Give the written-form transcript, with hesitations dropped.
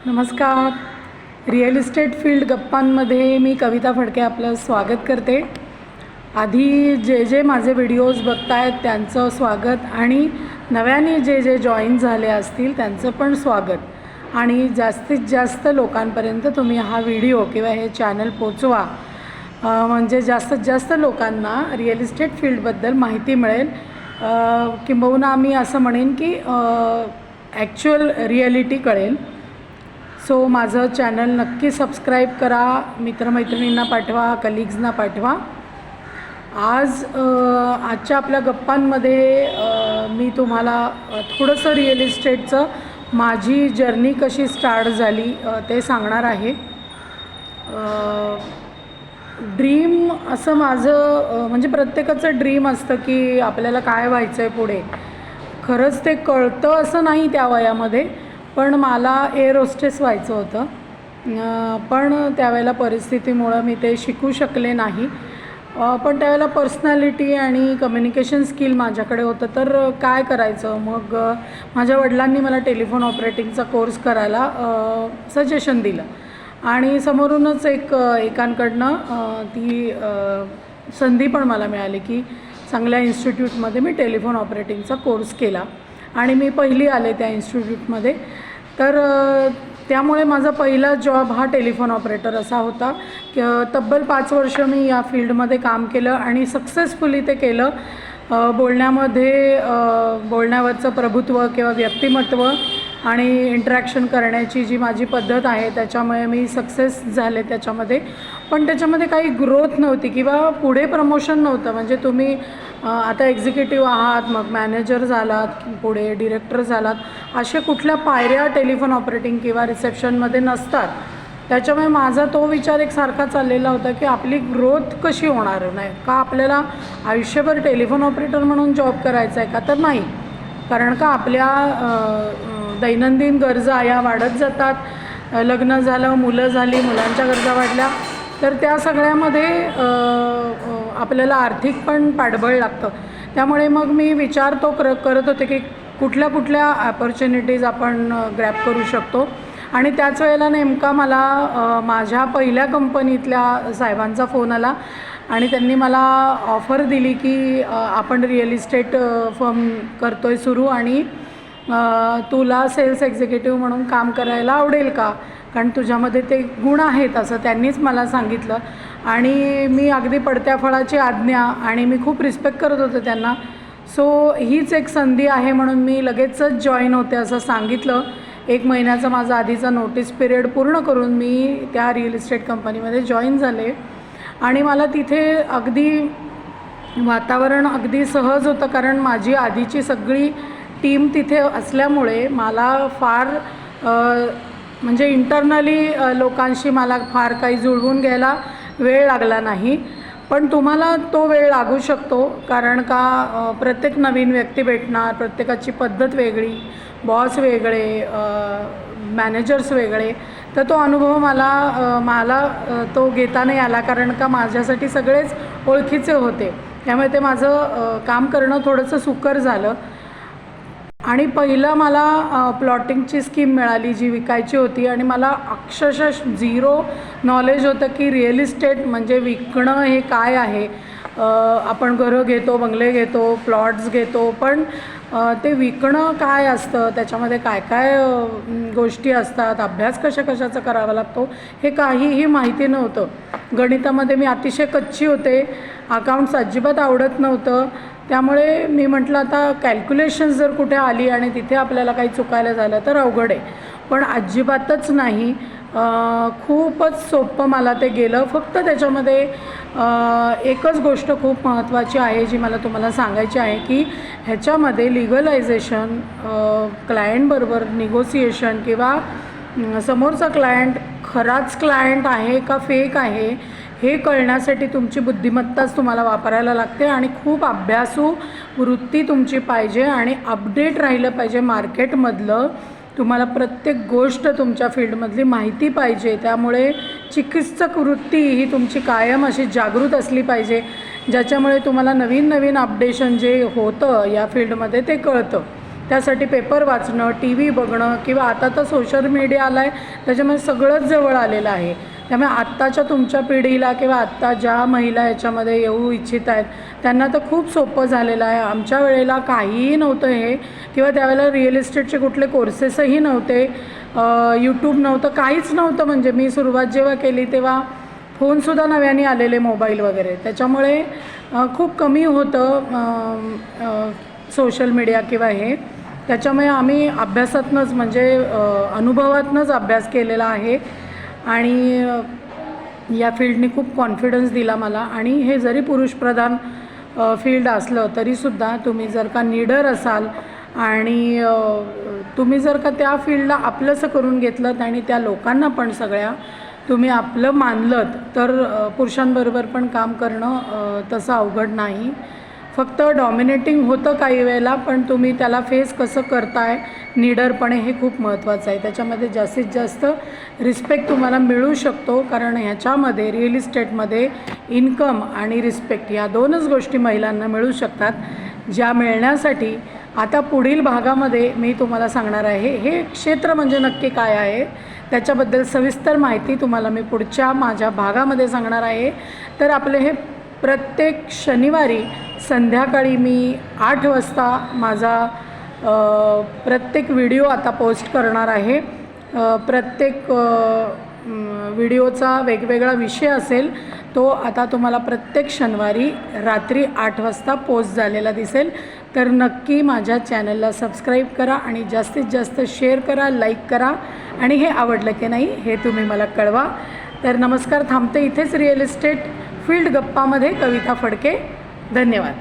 नमस्कार. Real estate field गप्पांमध्ये मी कविता फडके आपलं स्वागत करते. आधी जे माझे व्हिडिओज बघतायत त्यांचं स्वागत आणि नव्याने जे जॉईन झाले असतील त्यांचं पण स्वागत. आणि जास्तीत जास्त लोकांपर्यंत तुम्ही हा व्हिडिओ किंवा हे चॅनल पोचवा, म्हणजे जास्तीत जास्त लोकांना रिअल इस्टेट फील्डबद्दल माहिती मिळेल. किंबहुना मी असं म्हणेन की ॲक्च्युअल रिॲलिटी कळेल. सो माझं चॅनल नक्की सबस्क्राईब करा, मित्रमैत्रिणींना पाठवा, कलिग्सना पाठवा. आजच्या आपल्या गप्पांमध्ये मी तुम्हाला थोडंसं रिअल इस्टेटचं माझी जर्नी कशी स्टार्ट झाली ते सांगणार आहे. ड्रीम असं माझं म्हणजे प्रत्येकाचं ड्रीम असतं की आपल्याला काय व्हायचं आहे पुढे. खरंच ते कळतं असं नाही त्या वयामध्ये, पण मला एअर होस्टेस व्हायचं होतं. पण त्यावेळेला परिस्थितीमुळं मी ते शिकू शकले नाही. पण त्यावेळेला पर्सनॅलिटी आणि कम्युनिकेशन स्किल माझ्याकडे होतं, तर काय करायचं. मग माझ्या वडिलांनी मला टेलिफोन ऑपरेटिंगचा कोर्स करायला सजेशन दिलं आणि समोरूनच एकांकडनं ती संधी पण मला मिळाली की चांगल्या इन्स्टिट्यूटमध्ये मी टेलिफोन ऑपरेटिंगचा कोर्स केला आणि मी पहिली आले त्या इन्स्टिट्यूटमध्ये. तर त्यामुळे माझा पहिला जॉब हा टेलिफोन ऑपरेटर असा होता. तब्बल 5 वर्ष मी या फील्डमध्ये काम केलं आणि सक्सेसफुली ते केलं. बोलण्यावरचं प्रभुत्व किंवा व्यक्तिमत्व आणि इंटरॅक्शन करण्याची जी माझी पद्धत आहे त्याच्यामुळे मी सक्सेस झाले त्याच्यामध्ये. पण त्याच्यामध्ये काही ग्रोथ नव्हती किंवा पुढे प्रमोशन नव्हतं. म्हणजे तुम्ही आता एक्झिक्युटिव्ह आहात, मग मॅनेजर झालात, पुढे डिरेक्टर झालात, अशा कुठल्या पायऱ्या टेलिफोन ऑपरेटिंग किंवा रिसेप्शनमध्ये नसतात. त्याच्यामुळे माझा तो विचार एक सारखा चाललेला होता की आपली ग्रोथ कशी होणार नाही का, आपल्याला आयुष्यभर टेलिफोन ऑपरेटर म्हणून जॉब करायचा आहे का, तर नाही. कारण का आपल्या दैनंदिन गरजा या वाढत जातात. लग्न झालं, मुलं झाली, मुलांच्या गरजा वाढल्या, तर त्या सगळ्यामध्ये आपल्याला आर्थिक पण पाठबळ लागतं. त्यामुळे मग मी विचार तो करत होते की कुठल्या अपॉर्च्युनिटीज आपण ग्रॅब करू शकतो. आणि त्याच वेळेला नेमका मला माझ्या पहिल्या कंपनीतल्या साहेबांचा फोन आला आणि त्यांनी मला ऑफर दिली की आपण रिअल इस्टेट फर्म करतो आहे सुरू आणि तुला सेल्स एक्झिक्युटिव्ह म्हणून काम करायला आवडेल का, कारण तुझ्यामध्ये ते गुण आहेत असं त्यांनीच मला सांगितलं. आणि मी अगदी पडत्या फळाची आज्ञा आणि मी खूप रिस्पेक्ट करत होते त्यांना. सो हीच एक संधी आहे म्हणून मी लगेचच जॉईन होते असं सांगितलं. 1 महिन्याचा माझा आधीचा नोटीस पिरियड पूर्ण करून मी त्या रिअल इस्टेट कंपनीमध्ये जॉईन झाले. आणि मला तिथे अगदी वातावरण अगदी सहज होतं, कारण माझी आधीची सगळी टीम तिथे असल्यामुळे मला फार म्हणजे इंटरनली लोकांशी मला फार काही जुळवून घ्यायला वेळ लागला नाही. पण तुम्हाला तो वेळ लागू शकतो, कारण का प्रत्येक नवीन व्यक्ती भेटणार, प्रत्येकाची पद्धत वेगळी, बॉस वेगळे, मॅनेजर्स वेगळे. तर तो अनुभव मला तो घेता नाही आला, कारण का माझ्यासाठी सगळेच ओळखीचे होते. त्यामुळे ते माझं काम करणं थोडंसं सुकर झालं. आणि पहिलं मला प्लॉटिंगची स्कीम मिळाली जी विकायची होती आणि मला अक्षरशः 0 नॉलेज होतं की रिअल इस्टेट म्हणजे विकणं हे काय आहे. आपण घरं घेतो, बंगले घेतो, प्लॉट्स घेतो, पण ते विकणं काय असतं, त्याच्यामध्ये काय काय गोष्टी असतात, अभ्यास कशाचा करावा लागतो, हे काहीही माहिती नव्हतं. गणितामध्ये मी अतिशय कच्ची होते, अकाउंट्स अजिबात आवडत नव्हतं. त्यामुळे मी म्हटलं आता कॅल्क्युलेशन्स जर कुठे आली आणि तिथे आपल्याला काही चुकायला झालं तर अवघड आहे. पण अजिबातच नाही, खूपच सोपं मला ते गेलं. फक्त त्याच्यामध्ये एकच गोष्ट खूप महत्त्वाची आहे जी मला तुम्हाला सांगायची आहे की ह्याच्यामध्ये लिगलायझेशन, क्लायंटबरोबर निगोसिएशन किंवा समोरचा क्लायंट खराच क्लायंट आहे का फेक आहे हे कळण्यासाठी तुमची बुद्धिमत्ताच तुम्हाला वापरायला लागते आणि खूप अभ्यासू वृत्ती तुमची पाहिजे आणि अपडेट राहिलं पाहिजे मार्केटमधलं. तुम्हाला प्रत्येक गोष्ट तुमच्या फील्डमधली माहिती पाहिजे. त्यामुळे चिकित्सक वृत्ती ही तुमची कायम अशी जागृत असली पाहिजे, ज्याच्यामुळे तुम्हाला नवीन अपडेशन जे होतं या फील्डमध्ये ते कळतं. त्यासाठी पेपर वाचणं, टी व्ही बघणं किंवा आता तर सोशल मीडिया आला आहे त्याच्यामुळे सगळंच जवळ आलेलं आहे. त्यामुळे आत्ताच्या तुमच्या पिढीला किंवा आत्ता ज्या महिला याच्यामध्ये येऊ इच्छित आहेत त्यांना तर खूप सोपं झालेलं आहे. आमच्या वेळेला काहीही नव्हतं हे, किंवा त्यावेळेला रिअल इस्टेटचे कुठले कोर्सेसही नव्हते, यूट्यूब नव्हतं, काहीच नव्हतं. म्हणजे मी सुरुवात जेव्हा केली तेव्हा फोनसुद्धा नव्याने आलेले, मोबाईल वगैरे, त्याच्यामुळे खूप कमी होतं सोशल मीडिया किंवा हे. त्याच्यामुळे आम्ही अभ्यासातनंच म्हणजे अनुभवातनंच अभ्यास केलेला आहे आणि या फील्डने खूप कॉन्फिडन्स दिला मला. आणि हे जरी पुरुषप्रधान फील्ड असलं तरीसुद्धा तुम्ही जर का निडर असाल आणि तुम्ही जर का त्या फील्डला आपलंसं करून घेतलं आणि त्या लोकांना पण सगळ्या तुम्ही आपलं मानलं तर पुरुषांबरोबर पण काम करणं तसं अवघड नाही. फक्त डॉमिनेटिंग होतं काही वेळेला, पण तुम्ही त्याला फेस कसं करताय निडरपणे हे खूप महत्त्वाचं आहे. त्याच्यामध्ये जास्तीत जास्त रिस्पेक्ट तुम्हाला मिळू शकतो, कारण ह्याच्यामध्ये रिअल इस्टेटमध्ये इन्कम आणि रिस्पेक्ट या दोनच गोष्टी महिलांना मिळू शकतात, ज्या मिळण्यासाठी आता पुढील भागामध्ये मी तुम्हाला सांगणार आहे. हे क्षेत्र म्हणजे नक्की काय आहे त्याच्याबद्दल सविस्तर माहिती तुम्हाला मी पुढच्या माझ्या भागामध्ये सांगणार आहे. तर आपले हे प्रत्येक शनिवारी संध्याकाळी मी 8 वाजता माझा प्रत्येक व्हिडिओ आता पोस्ट करणार आहे. प्रत्येक व्हिडिओचा वेगवेगळा विषय असेल, तो आता तुम्हाला प्रत्येक शनिवारी रात्री 8 वाजता पोस्ट झालेला दिसेल. तर नक्की माझ्या चॅनलला सबस्क्राईब करा आणि जास्तीत जास्त शेअर करा, लाईक करा आणि हे आवडलं की नाही हे तुम्ही मला कळवा. तर नमस्कार, थांबते इथेच रिअल इस्टेट फील्ड गप्पामध्ये कविता फडके. धन्यवाद.